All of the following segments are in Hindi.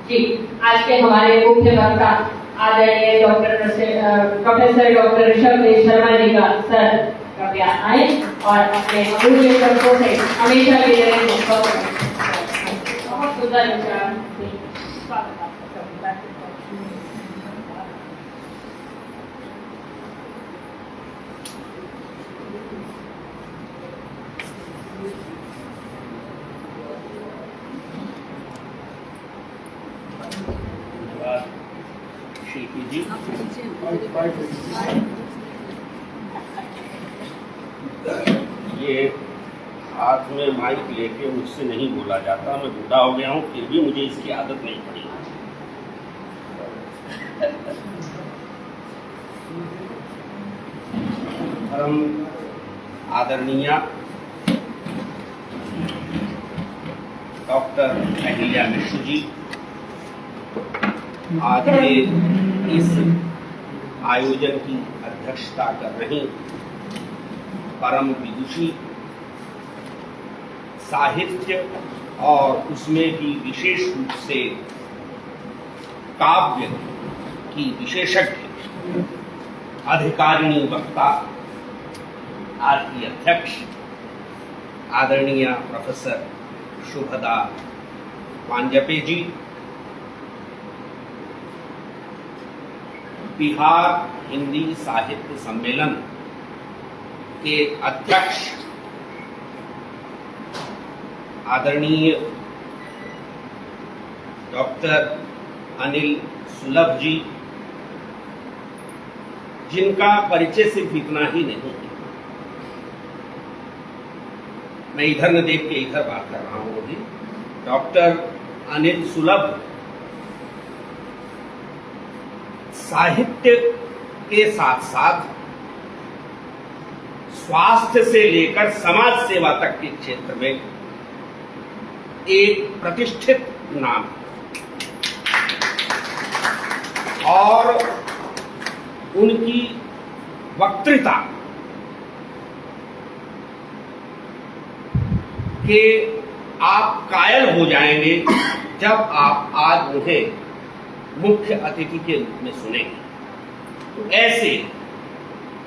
जी, आज के हमारे मुख्य वक्ता आदरणीय प्रोफेसर डॉक्टर ऋषभ देव शर्मा जी का सर कृपया आए और अपने अमूल्य शब्दों से हमेशा के लिए बहुत सुंदर विचार स्वागत आपका। जी ये हाथ में माइक लेके मुझसे नहीं बोला जाता, मैं बूढ़ा हो गया हूँ, फिर भी मुझे इसकी आदत नहीं पड़ी। परम आदरणीय डॉक्टर अहिल्या मिश्र जी आज के इस आयोजन की अध्यक्षता कर रही परम विदुषी, साहित्य और उसमें भी विशेष रूप से काव्य की विशेषज्ञ अधिकारिणी वक्ता, आज की अध्यक्ष आदरणीय प्रोफेसर शुभदा वांजपे जी, बिहार हिंदी साहित्य सम्मेलन के अध्यक्ष आदरणीय डॉक्टर अनिल सुलभ जी, जिनका परिचय सिर्फ इतना ही नहीं, मैं इधर न देख के इधर बात कर रहा हूं अभी। डॉक्टर अनिल सुलभ साहित्य के साथ साथ स्वास्थ्य से लेकर समाज सेवा तक के क्षेत्र में एक प्रतिष्ठित नाम और उनकी वक्तृता के आप कायल हो जाएंगे जब आप आज उन्हें मुख्य अतिथि के रूप में सुनेंगे। तो ऐसे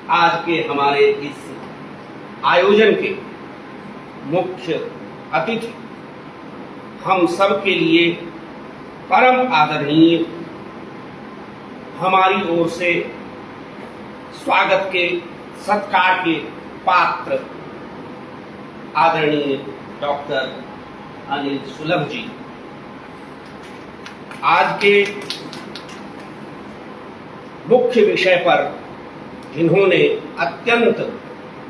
आज के हमारे इस आयोजन के मुख्य अतिथि हम सब के लिए परम आदरणीय, हमारी ओर से स्वागत के सत्कार के पात्र आदरणीय डॉक्टर अनिल सुलभ जी, आज के मुख्य विषय पर जिन्होंने अत्यंत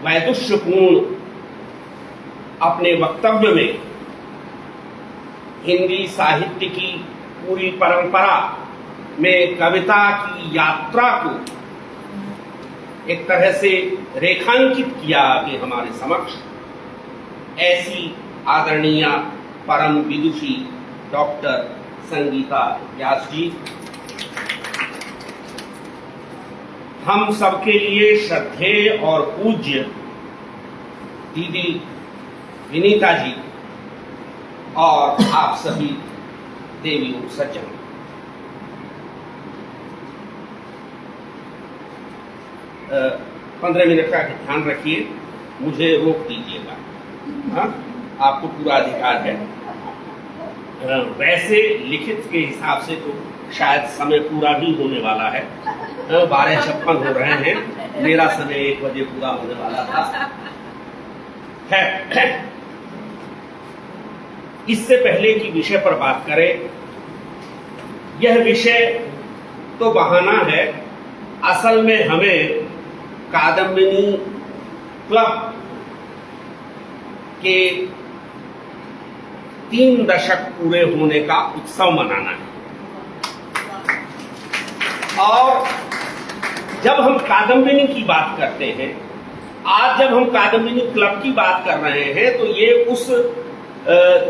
वैदुष्यपूर्ण अपने वक्तव्य में हिंदी साहित्य की पूरी परंपरा में कविता की यात्रा को एक तरह से रेखांकित किया कि हमारे समक्ष, ऐसी आदरणीय परम विदुषी डॉक्टर संगीता व्यास जी, हम सबके लिए श्रद्धेय और पूज्य दीदी विनीता जी और आप सभी देवी सज्जन, 15 मिनट का ध्यान रखिए, मुझे रोक दीजिएगा। हाँ, आपको पूरा अधिकार है। वैसे लिखित के हिसाब से तो शायद समय पूरा भी होने वाला है, 12:56 हो रहे हैं, मेरा समय 1 बजे पूरा होने वाला था। है इससे पहले कि विषय पर बात करें, यह विषय तो बहाना है, असल में हमें कादम्बिनी क्लब के 3 दशक पूरे होने का उत्सव मनाना है। और जब हम कादम्बिनी की बात करते हैं, आज जब हम कादम्बिनी क्लब की बात कर रहे हैं, तो ये उस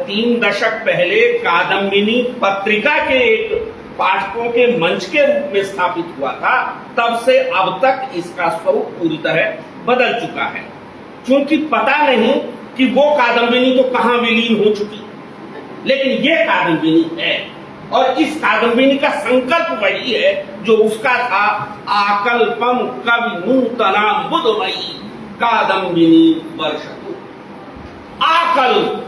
3 दशक पहले कादम्बिनी पत्रिका के एक पाठकों के मंच के रूप में स्थापित हुआ था, तब से अब तक इसका स्वरूप पूरी तरह बदल चुका है। क्योंकि पता नहीं कि वो कादम्बिनी तो कहां विलीन हो चुकी, लेकिन ये कादम्बिनी है और इस कादम्बिनी का संकल्प वही है जो उसका था, आकल्पम कवि नूतनाम बुधमयी कादम्बिनी वर्षतु। आकल्प,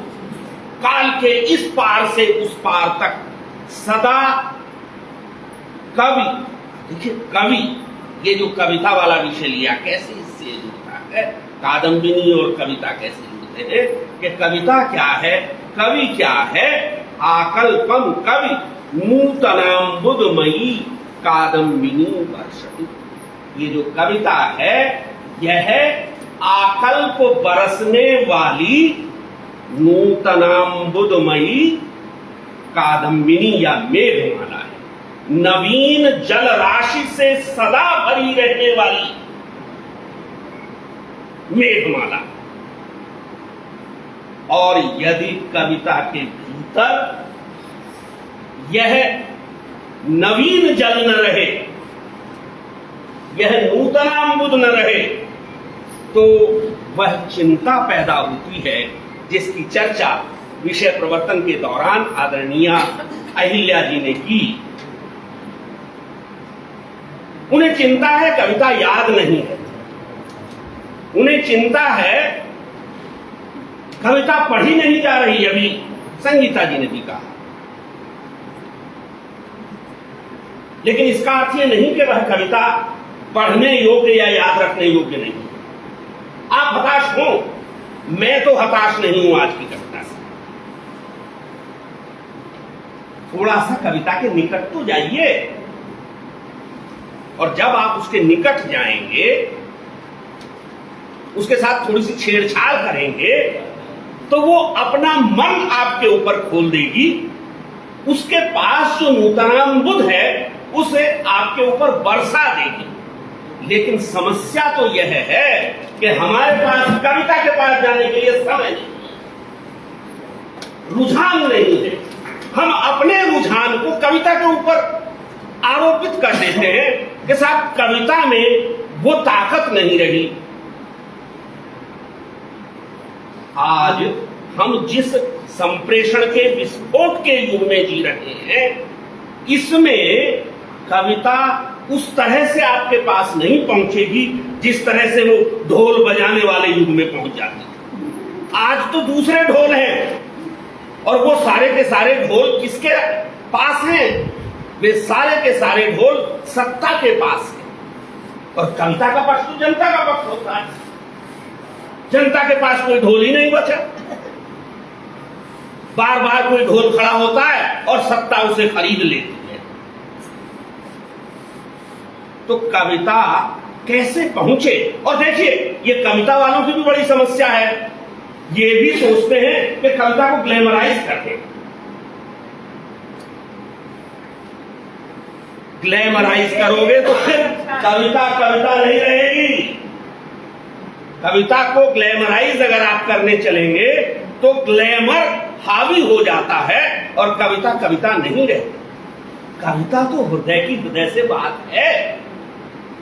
काल के इस पार से उस पार तक सदा कवि। देखिए कवि, ये जो कविता वाला विषय लिया कैसे इससे जुड़ता है, कादम्बिनी और कविता कैसे जुड़ते हैं, कि कविता क्या है, कवि क्या है, आकल्पम कवि नूतनाम बुधमयी कादम्बिनी वर्षतु। ये जो कविता है यह है आकल्प बरसने वाली नूतनाम बुधमयी कादम्बिनी या मेघमाला है, नवीन जल राशि से सदा भरी रहने वाली मेघमाला। और यदि कविता के भीतर यह नवीन जल न रहे, यह नूतनाम्बुद न रहे, तो वह चिंता पैदा होती है जिसकी चर्चा विषय प्रवर्तन के दौरान आदरणीय अहिल्या जी ने की। उन्हें चिंता है कविता याद नहीं है, उन्हें चिंता है कविता पढ़ी नहीं जा रही। अभी संगीता जी ने भी कहा, लेकिन इसका अर्थ यह नहीं कि वह कविता पढ़ने योग्य या याद रखने योग्य नहीं। आप हताश हो, मैं तो हताश नहीं हूं आज की कविता से। थोड़ा सा कविता के निकट तो जाइए, और जब आप उसके निकट जाएंगे, उसके साथ थोड़ी सी छेड़छाड़ करेंगे, तो वो अपना मन आपके ऊपर खोल देगी। उसके पास जो नूतनाम्बुद है उसे आपके ऊपर बरसा देगी। लेकिन समस्या तो यह है कि हमारे पास कविता के पास जाने के लिए समय नहीं, रुझान नहीं है। हम अपने रुझान को कविता के ऊपर आरोपित कर देते हैं कि साहब कविता में वो ताकत नहीं रही। आज हम जिस संप्रेषण के विस्फोट के युग में जी रहे हैं, इसमें कविता उस तरह से आपके पास नहीं पहुंचेगी जिस तरह से वो ढोल बजाने वाले युग में पहुंच जाती है। आज तो दूसरे ढोल हैं, और वो सारे के सारे ढोल किसके पास हैं? वे सारे के सारे ढोल सत्ता के पास हैं। और कविता का पक्ष तो जनता का पक्ष होता है। जनता के पास कोई ढोल ही नहीं बचा। बार बार कोई ढोल खड़ा होता है और सत्ता उसे खरीद लेती है। तो कविता कैसे पहुंचे? और देखिए, ये कविता वालों की भी बड़ी समस्या है। ये भी सोचते हैं कि कविता को ग्लैमराइज कर दें। ग्लैमराइज करोगे तो फिर कविता कविता नहीं रहेगी। कविता को ग्लैमराइज अगर आप करने चलेंगे तो ग्लैमर हावी हो जाता है और कविता कविता नहीं रहती। कविता तो हृदय की हृदय से बात है।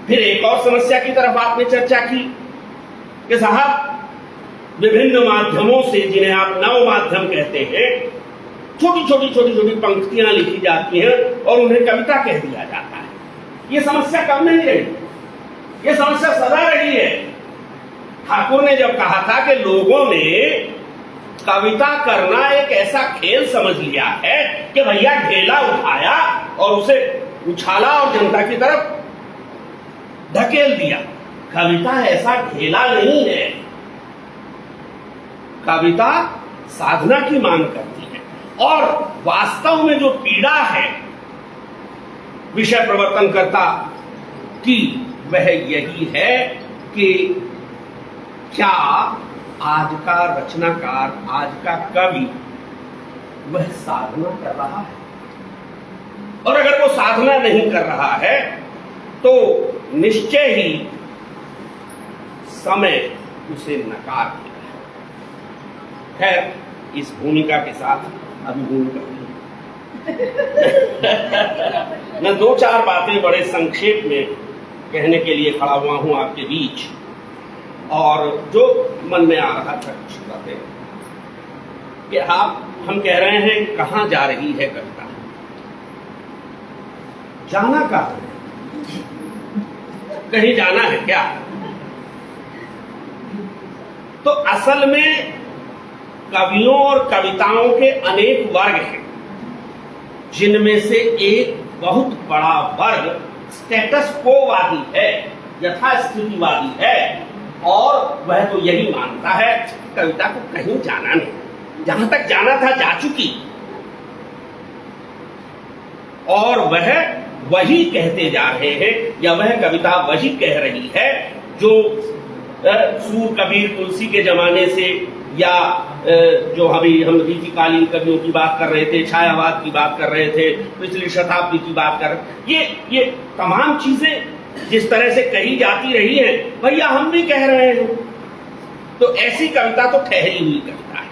फिर एक और समस्या की तरफ आपने चर्चा की कि साहब, विभिन्न माध्यमों से, जिन्हें आप नव माध्यम कहते हैं, छोटी छोटी पंक्तियां लिखी जाती हैं और उन्हें कविता कह दिया जाता है। ये समस्या कब नहीं रही? ये समस्या सदा रही है। ठाकुर ने जब कहा था कि लोगों ने कविता करना एक ऐसा खेल समझ लिया है कि भैया ढेला उठाया और उसे उछाला और जनता की तरफ धकेल दिया। कविता ऐसा ढेला नहीं है। कविता साधना की मांग करती है, और वास्तव में जो पीड़ा है विषय प्रवर्तनकर्ता की, वह यही है कि क्या आज का रचनाकार, आज का कवि, वह साधना कर रहा है? और अगर वो साधना नहीं कर रहा है तो निश्चय ही समय उसे नकार देगा। खैर, इस भूमिका के साथ अभी भूमिका मैं दो चार बातें बड़े संक्षेप में कहने के लिए खड़ा हुआ हूं आपके बीच, और जो मन में आ रहा था कुछ बातें कि हम कह रहे हैं कहां जा रही है कविता। जाना कहाँ है? कहीं जाना है क्या? तो असल में कवियों और कविताओं के अनेक वर्ग हैं, जिनमें से एक बहुत बड़ा वर्ग स्टेटस कोवादी है, यथास्थितिवादी है, और वह तो यही मानता है कविता को कहीं जाना नहीं, जहां तक जाना था जा चुकी, और वह वही कहते जा रहे हैं, या वह कविता वही कह रही है जो सूर कबीर तुलसी के जमाने से, या जो अभी हम रीतिकालीन कवियों की बात कर रहे थे, छायावाद की बात कर रहे थे, पिछली शताब्दी की बात कर रहे, ये तमाम चीजें जिस तरह से कही जाती रही हैं, भैया हम भी कह रहे हैं। तो ऐसी कविता तो ठहरी हुई कविता है।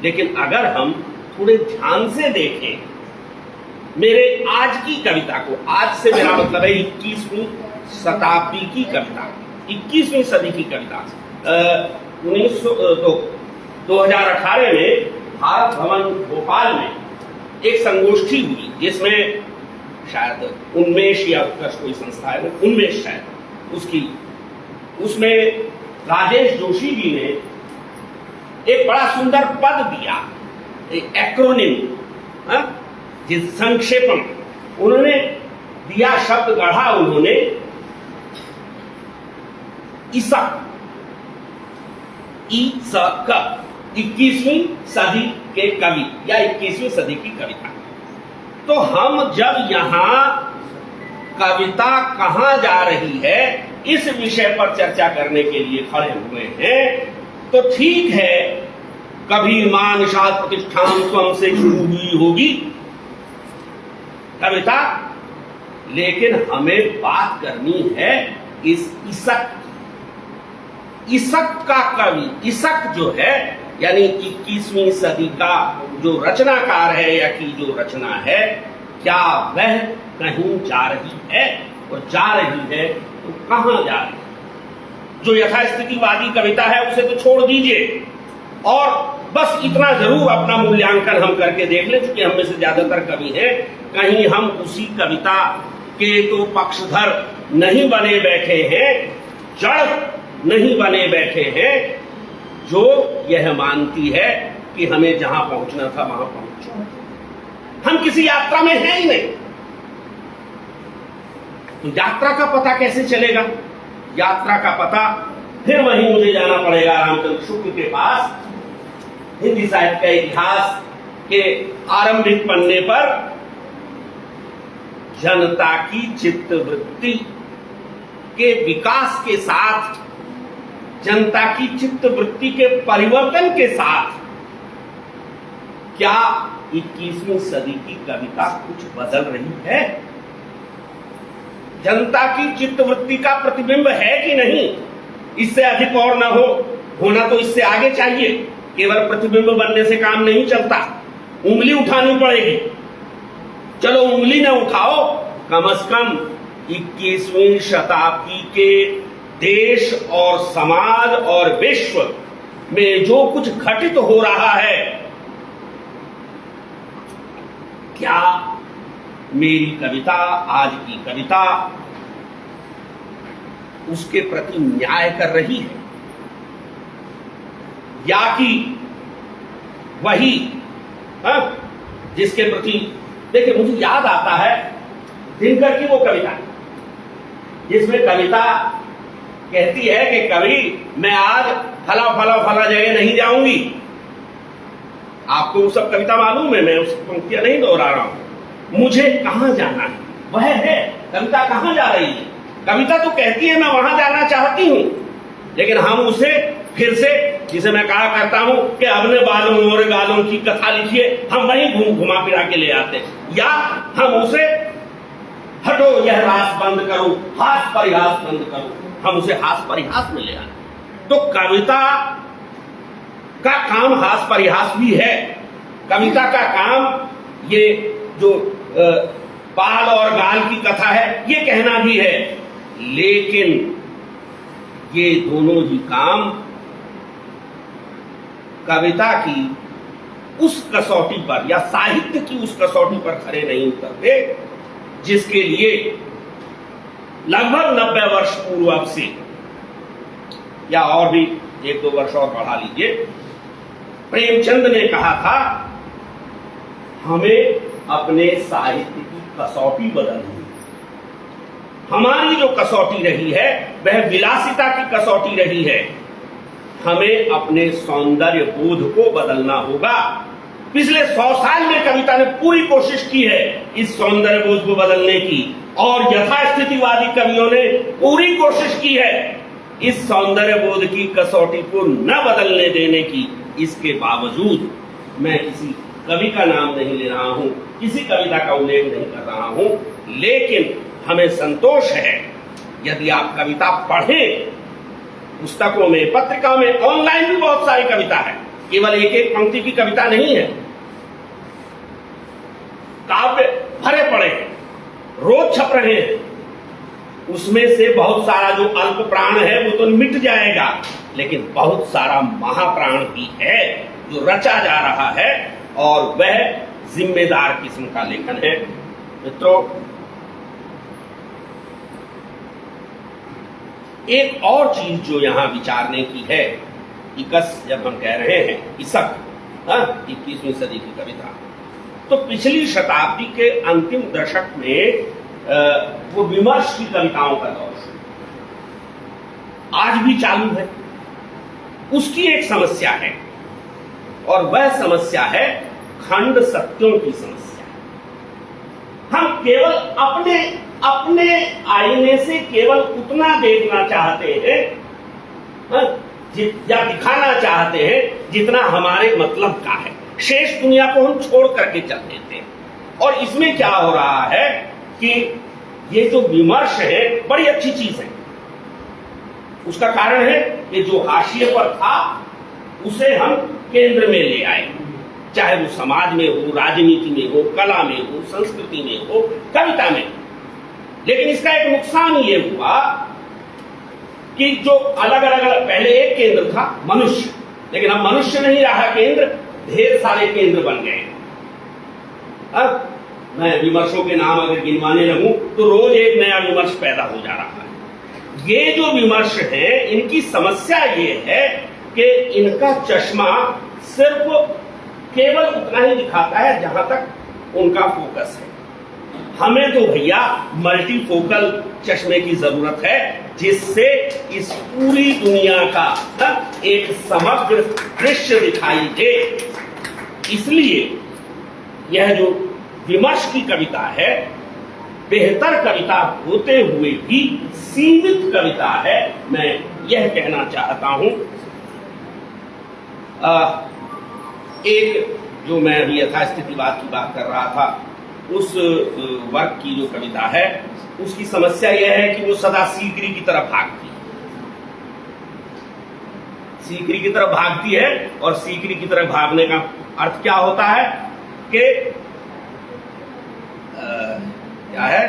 लेकिन अगर हम थोड़े ध्यान से देखें मेरे आज की कविता को, आज से मेरा मतलब है 21वीं शताब्दी की कविता, 21वीं सदी की कविता, 2018 में भारत भवन भोपाल में एक संगोष्ठी हुई, जिसमें शायद उन्मेष या उत्कर्ष कोई संस्था है, उन्मेष शायद उसमें राजेश जोशी जी ने एक बड़ा सुंदर पद दिया, एक एक्रोनिम, जिस संक्षेपण उन्होंने दिया, शब्द गढ़ा उन्होंने ईसक, 21वीं सदी के कवि या 21वीं सदी की कविता। तो हम जब यहां कविता कहां जा रही है इस विषय पर चर्चा करने के लिए खड़े हुए हैं, तो ठीक है, कबीर मान निषाद प्रतिष्ठान स्वयं से शुरू हुई होगी कविता, लेकिन हमें बात करनी है इस ईसक का कवि, ईसक जो है यानी 21वीं सदी का जो रचनाकार है या की जो रचना है, क्या वह कहीं जा रही है, और जा रही है तो कहां जा रही है? जो यथास्थितिवादी कविता है उसे तो छोड़ दीजिए, और बस इतना जरूर अपना मूल्यांकन हम करके देख लें, क्योंकि हम में से ज्यादातर कवि हैं, कहीं हम उसी कविता के तो पक्षधर नहीं बने बैठे हैं, जड़ नहीं बने बैठे हैं, जो यह मानती है कि हमें जहां पहुंचना था वहां पहुंचो। हम किसी यात्रा में हैं ही नहीं, तो यात्रा का पता कैसे चलेगा? यात्रा का पता फिर वहीं मुझे जाना पड़ेगा रामचंद्र शुक्ल के पास, हिंदी साहित्य का इतिहास के आरंभिक पन्ने पर जनता की चित्तवृत्ति के विकास के साथ, जनता की चित्तवृत्ति के परिवर्तन के साथ, क्या 21वीं सदी की कविता कुछ बदल रही है? जनता की चित्तवृत्ति का प्रतिबिंब है कि नहीं? इससे अधिक और न होना तो इससे आगे चाहिए। केवल प्रतिबिंब बनने से काम नहीं चलता, उंगली उठानी पड़ेगी। चलो उंगली न उठाओ, कम से कम 21वीं शताब्दी के देश और समाज और विश्व में जो कुछ घटित हो रहा है, क्या मेरी कविता, आज की कविता, उसके प्रति न्याय कर रही है, या कि वही जिसके प्रति, देखिए मुझे याद आता है दिनकर की वो कविता, जिसमें कविता कहती है कि कवि मैं आज फला फला फला जगह नहीं जाऊंगी। आपको वो सब कविता मालूम है, मैं उस पंक्तियां नहीं दोहरा रहा हूं। मुझे कहां जाना है, वह है कविता कहां जा रही है। कविता तो कहती है मैं वहां जाना चाहती हूं, लेकिन हम उसे फिर से, जिसे मैं कहा करता हूं कि अपने बालों और गालों की कथा लिखिए, हम वहीं घुमा फिरा के ले आते, या हम उसे हटो यह रास बंद करो, हास परिहास बंद करो, हम उसे हास परिहास में ले आते। तो कविता का काम हास परिहास भी है। कविता का काम ये जो बाल और गाल की कथा है ये कहना भी है, लेकिन ये दोनों ही काम कविता की उस कसौटी पर या साहित्य की उस कसौटी पर खरे नहीं उतरते जिसके लिए लगभग 90 वर्ष पूर्व से, या और भी 1-2 वर्ष और बढ़ा लीजिए, प्रेमचंद ने कहा था हमें अपने साहित्य की कसौटी बदलनी। हमारी जो कसौटी रही है वह विलासिता की कसौटी रही है। हमें अपने सौंदर्य बोध को बदलना होगा। पिछले 100 साल में कविता ने पूरी कोशिश की है इस सौंदर्य बोध को बदलने की, और यथास्थितिवादी कवियों ने पूरी कोशिश की है इस सौंदर्य बोध की कसौटी को न बदलने देने की। इसके बावजूद मैं किसी कवि का नाम नहीं ले रहा हूं, किसी कविता का उल्लेख नहीं कर रहा हूं, लेकिन हमें संतोष है यदि आप कविता पढ़ें, पुस्तकों में, पत्रिकाओं में, ऑनलाइन भी बहुत सारी कविता है, केवल एक एक पंक्ति की कविता नहीं है। काव्य भरे पड़े हैं, रोज छप रहे हैं, उसमें से बहुत सारा जो अल्प प्राण है वो तो मिट जाएगा, लेकिन बहुत सारा महाप्राण भी है जो रचा जा रहा है, और वह जिम्मेदार किस्म का लेखन है। मित्रों, एक और चीज जो यहां विचारने की है, इकस जब हम कह रहे हैं, इसक 21वीं सदी की कविता, तो पिछली शताब्दी के अंतिम दशक में वो विमर्श की कविताओं का दौर आज भी चालू है। उसकी एक समस्या है, और वह समस्या है खंड सत्यों की समस्या। हम केवल अपने आईने से केवल उतना देखना चाहते हैं या दिखाना चाहते हैं जितना हमारे मतलब का है। शेष दुनिया को हम छोड़ करके चल देते हैं। और इसमें क्या हो रहा है कि ये जो विमर्श है बड़ी अच्छी चीज है। उसका कारण है कि जो हाशिए पर था उसे हम केंद्र में ले आए, चाहे वो समाज में हो, राजनीति में हो, कला में हो, संस्कृति में हो, कविता में। लेकिन इसका एक नुकसान ये हुआ कि जो अलग अलग, पहले एक केंद्र था मनुष्य, लेकिन अब मनुष्य नहीं रहा केंद्र, ढेर सारे केंद्र बन गए। अब मैं विमर्शों के नाम अगर गिनवाने लगूं तो रोज एक नया विमर्श पैदा हो जा रहा है। ये जो विमर्श है, इनकी समस्या ये है कि इनका चश्मा सिर्फ केवल उतना ही दिखाता है जहां तक उनका फोकस है। हमें तो भैया मल्टीफोकल चश्मे की जरूरत है, जिससे इस पूरी दुनिया का एक समग्र दृश्य दिखाई दे। इसलिए यह जो विमर्श की कविता है, बेहतर कविता होते हुए भी सीमित कविता है, मैं यह कहना चाहता हूं। एक जो मैं अभी यथास्थितिवाद की बात कर रहा था, उस वर्ग की जो कविता है, उसकी समस्या यह है कि वो सदा सीकरी की तरफ भागती है। सीकरी की तरफ भागती है, और सीकरी की तरफ भागने का अर्थ क्या होता है कि क्या है,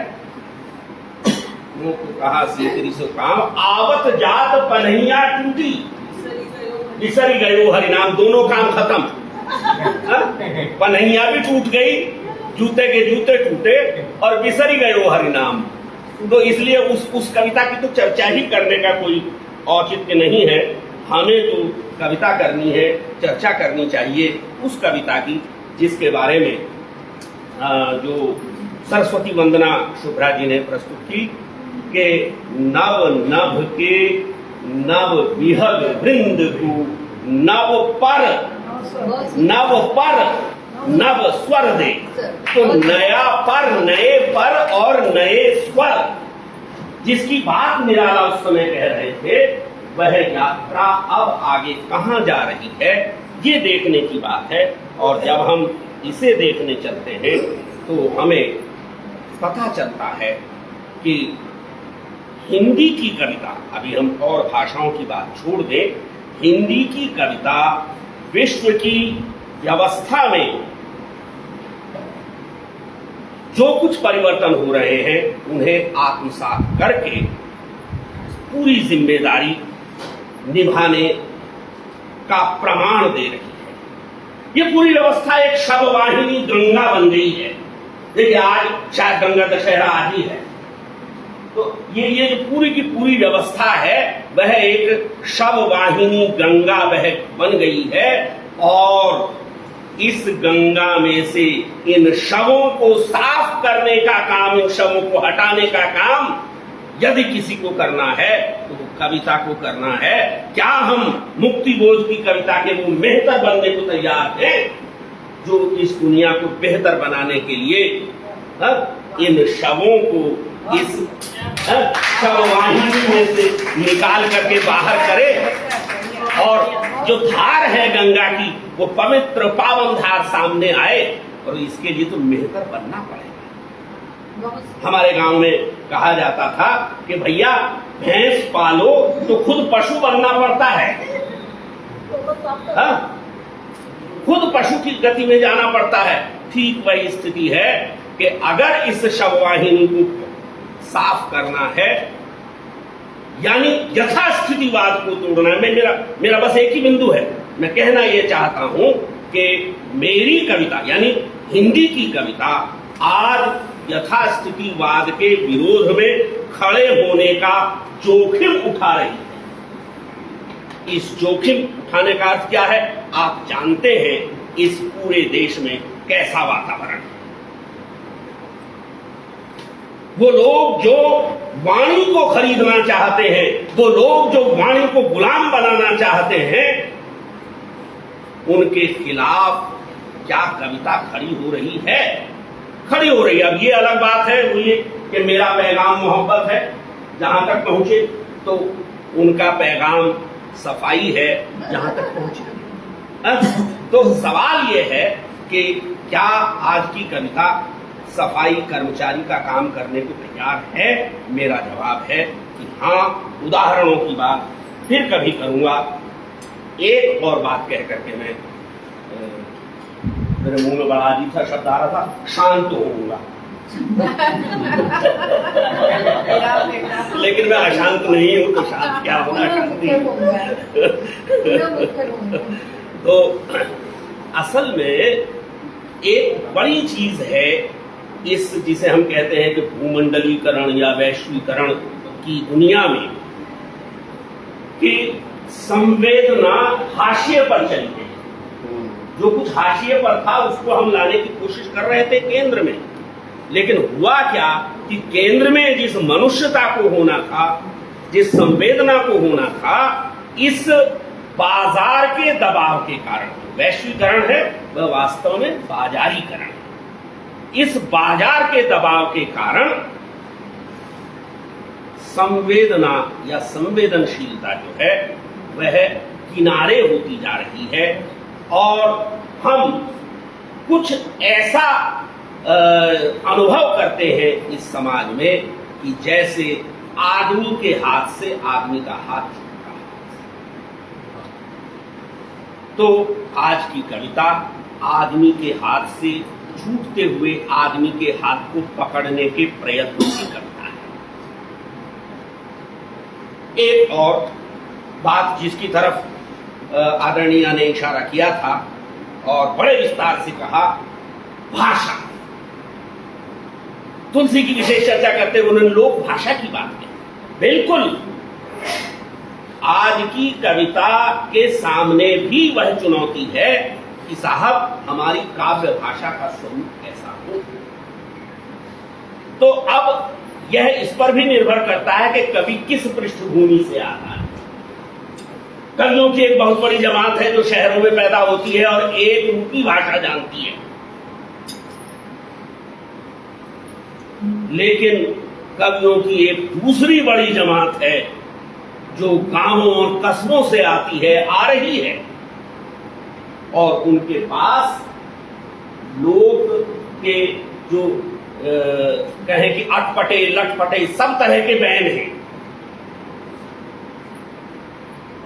कहा सीकरी से काम आवत जात पनहिया टूटी, बिसरी गयो हरिनाम, दोनों काम खत्म। पनहिया भी टूट गई, जूते के जूते टूटे, और बिसरी गयो हरिनाम। तो इसलिए उस कविता की तो चर्चा ही करने का कोई औचित्य नहीं है। हमें तो कविता करनी है, चर्चा करनी चाहिए उस कविता की जिसके बारे में जो सरस्वती वंदना शुभ्रा जी ने प्रस्तुत की कि नव नभ के नव विहग वृंद को नव पर नव स्वर दे। तो नया पर, नए पर और नए स्वर, जिसकी बात निराला उस समय कह रहे थे, वह यात्रा अब आगे कहां जा रही है, ये देखने की बात है। और जब हम इसे देखने चलते हैं तो हमें पता चलता है कि हिंदी की कविता, अभी हम और भाषाओं की बात छोड़ दें, हिंदी की कविता विश्व की व्यवस्था में जो कुछ परिवर्तन हो रहे हैं उन्हें आत्मसात करके पूरी जिम्मेदारी निभाने का प्रमाण दे रही है। ये पूरी व्यवस्था एक शववाहिनी गंगा बन गई है, देखिए आज शायद गंगा दशहरा आज ही है, तो ये जो पूरी की पूरी व्यवस्था है वह एक शव वाहिनी गंगा वह बन गई है, और इस गंगा में से इन शवों को साफ करने का काम, इन शवों को हटाने का काम यदि किसी को करना है तो कविता को करना है। क्या हम मुक्ति बोध की कविता के वो मेहतर बनने को तैयार हैं जो इस दुनिया को बेहतर बनाने के लिए इन शवों को इस शववाहिनी में से निकाल करके बाहर करे, और जो धार है गंगा की वो पवित्र पावन धार सामने आए, और इसके लिए तो मेहतर बनना पड़ेगा। हमारे गांव में कहा जाता था कि भैया भैंस पालो तो खुद पशु बनना पड़ता है, खुद पशु की गति में जाना पड़ता है। ठीक वही स्थिति है कि अगर इस शववाहिनी को साफ करना है, यानी यथास्थितिवाद को तोड़ना है। मेरा बस एक ही बिंदु है, मैं कहना यह चाहता हूं कि मेरी कविता यानी हिंदी की कविता आज यथास्थितिवाद के विरोध में खड़े होने का जोखिम उठा रही है। इस जोखिम उठाने का अर्थ क्या है? आप जानते हैं इस पूरे देश में कैसा वातावरण है। वो लोग जो वाणी को खरीदना चाहते हैं, वो लोग जो वाणी को गुलाम बनाना चाहते हैं, उनके खिलाफ क्या कविता खड़ी हो रही है? खड़ी हो रही है। अब ये अलग बात है वो ये कि मेरा पैगाम मोहब्बत है, जहां तक पहुंचे, तो उनका पैगाम सफाई है जहां तक पहुंचे। तो सवाल ये है कि क्या आज की कविता सफाई कर्मचारी का काम करने को तैयार है? मेरा जवाब है कि हाँ। उदाहरणों की बात फिर कभी करूंगा। एक और बात कह करके मैं मेरे मुंह में बड़ा अजीब सा शब्द आ रहा था, शांत होऊंगा। लेकिन मैं अशांत नहीं हूं, तो शांत क्या होना, शांति। तो असल में एक बड़ी चीज है इस जिसे हम कहते हैं कि भूमंडलीकरण या वैश्वीकरण की दुनिया में, कि संवेदना हाशिए पर चली गई। जो कुछ हाशिए पर था उसको हम लाने की कोशिश कर रहे थे केंद्र में, लेकिन हुआ क्या कि केंद्र में जिस मनुष्यता को होना था, जिस संवेदना को होना था, इस बाजार के दबाव के कारण, वैश्वीकरण है वह वास्तव में बाजारीकरण है। इस बाजार के दबाव के कारण संवेदना या संवेदनशीलता जो है वह किनारे होती जा रही है, और हम कुछ ऐसा अनुभव करते हैं इस समाज में कि जैसे आदमी के हाथ से आदमी का हाथ छूट रहा है। तो आज की कविता आदमी के हाथ से छूटते हुए आदमी के हाथ को पकड़ने के प्रयत्न की कविता है। एक और बात जिसकी तरफ आदरणीय ने इशारा किया था और बड़े विस्तार से कहा, भाषा। तुलसी की विशेष चर्चा करते हुए उन्होंने लोक भाषा की बात की। बिल्कुल, आज की कविता के सामने भी वह चुनौती है कि साहब हमारी काव्य भाषा का स्वरूप कैसा हो। तो अब यह इस पर भी निर्भर करता है कि कवि किस पृष्ठभूमि से आता है। कवियों की एक बहुत बड़ी जमात है जो शहरों में पैदा होती है और एक उनकी भाषा जानती है, लेकिन कवियों की एक दूसरी बड़ी जमात है जो गांवों और कस्बों से आती है, आ रही है, और उनके पास लोग के जो कहें कि अटपटे लटपटे सब तरह के बैन हैं।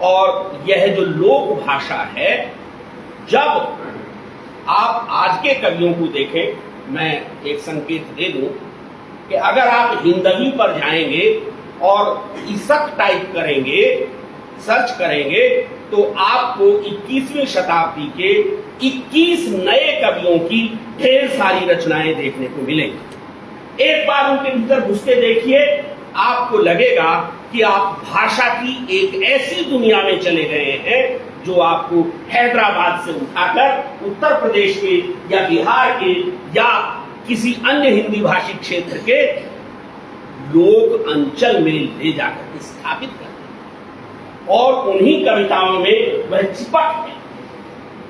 और यह जो लोक भाषा है, जब आप आज के कवियों को देखें, मैं एक संकेत दे दूं कि अगर आप हिंदवी पर जाएंगे और ईसक टाइप करेंगे सर्च करेंगे तो आपको 21वीं शताब्दी के 21 नए कवियों की ढेर सारी रचनाएं देखने को मिलेंगी। एक बार उनके भीतर घुस के देखिए, आपको लगेगा कि आप भाषा की एक ऐसी दुनिया में चले गए हैं जो आपको हैदराबाद से उठाकर उत्तर प्रदेश के या बिहार के या किसी अन्य हिंदी भाषी क्षेत्र के लोक अंचल में ले जाकर स्थापित करते हैं। और उन्हीं कविताओं में वह चिपक है,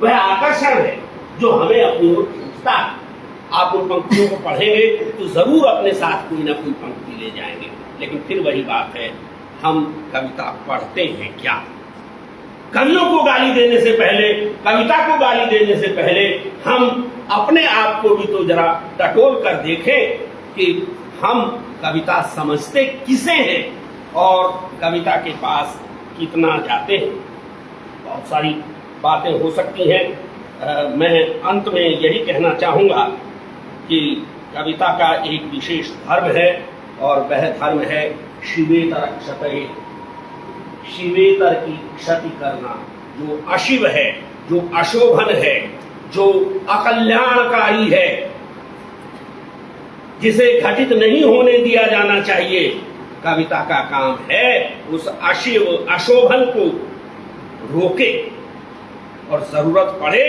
वह आकर्षण है जो हमें अपनी ओर खींचता है। आप उन पंक्तियों को पढ़ेंगे तो जरूर अपने साथ कोई ना कोई पंक्ति ले जाएंगे। लेकिन फिर वही बात है, हम कविता पढ़ते हैं क्या? कवियों को गाली देने से पहले, कविता को गाली देने से पहले हम अपने आप को भी तो जरा टटोल कर देखें कि हम कविता समझते किसे हैं और कविता के पास कितना जाते हैं। बहुत सारी बातें हो सकती हैं। मैं अंत में यही कहना चाहूँगा कि कविता का एक विशेष धर्म है और वह धर्म है शिवेतर क्षतये, शिवेतर की क्षति करना। जो अशिव है, जो अशोभन है, जो अकल्याणकारी है, जिसे घटित नहीं होने दिया जाना चाहिए, कविता का काम है उस अशिव अशोभन को रोके और जरूरत पड़े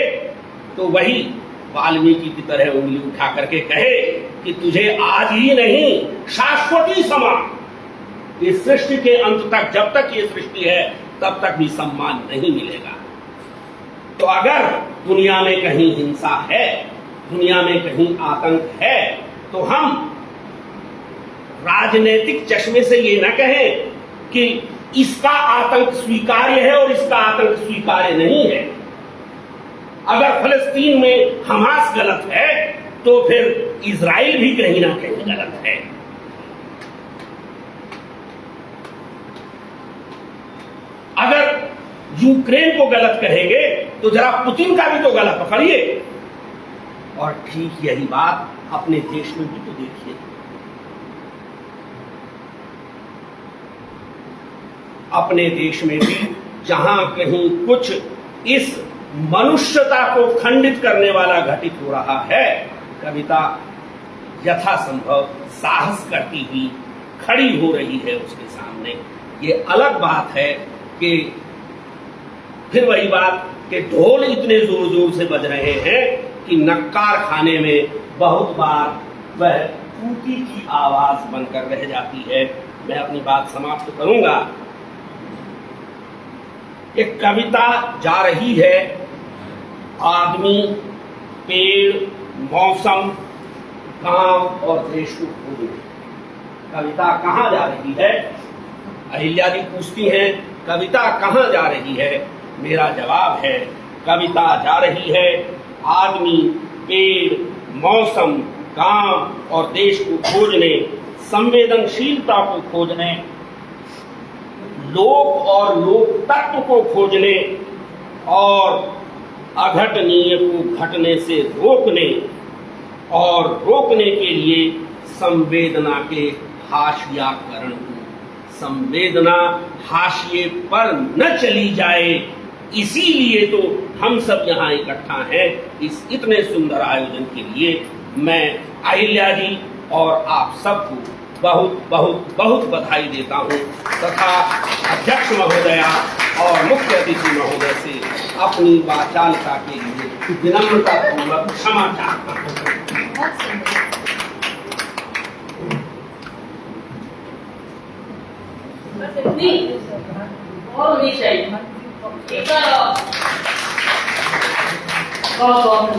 तो वही वाल्मीकि की तरह उंगली उठा करके कहे कि तुझे आज ही नहीं शाश्वती समान इस सृष्टि के अंत तक, जब तक ये सृष्टि है तब तक भी सम्मान नहीं मिलेगा। तो अगर दुनिया में कहीं हिंसा है, दुनिया में कहीं आतंक है, तो हम राजनीतिक चश्मे से ये न कहें कि इसका आतंक स्वीकार्य है और इसका आतंक स्वीकार्य नहीं है। अगर फलस्तीन में हमास गलत है तो फिर इजराइल भी कहीं ना कहीं गलत है। अगर यूक्रेन को गलत कहेंगे तो जरा पुतिन का भी तो गला पकड़िए। और ठीक यही बात अपने देश में भी तो देखिए। अपने देश में भी जहां कहीं कुछ इस मनुष्यता को खंडित करने वाला घटित हो रहा है, कविता यथासंभव साहस करती हुई खड़ी हो रही है उसके सामने। ये अलग बात है कि फिर वही बात कि ढोल इतने जोर जोर से बज रहे हैं कि नक्कार खाने में बहुत बार वह टूटी की आवाज बनकर रह जाती है। मैं अपनी बात समाप्त करूंगा। एक कविता जा रही है आदमी, पेड़, मौसम, गांव और देश को खोजने। कविता कहाँ जा रही है? अहिल्या जी पूछती हैं कविता कहाँ जा रही है? मेरा जवाब है कविता जा रही है आदमी, पेड़, मौसम, गांव और देश को खोजने, संवेदनशीलता को खोजने, लोक और लोक तत्व को खोजने और अघटनीय को घटने से रोकने और रोकने के लिए संवेदना के हाशियाकरण को, संवेदना हाशिए पर न चली जाए, इसीलिए तो हम सब यहाँ इकट्ठा हैं इस इतने सुंदर आयोजन के लिए। मैं अहिल्या जी और आप सबको बहुत बहुत बहुत बधाई देता हूँ तथा अध्यक्ष महोदया और मुख्य अतिथि महोदय से अपनी वाचालता के लिए विनम्रतापूर्वक क्षमा चाहता हूँ। और होनी चाहिए। बहुत बहुत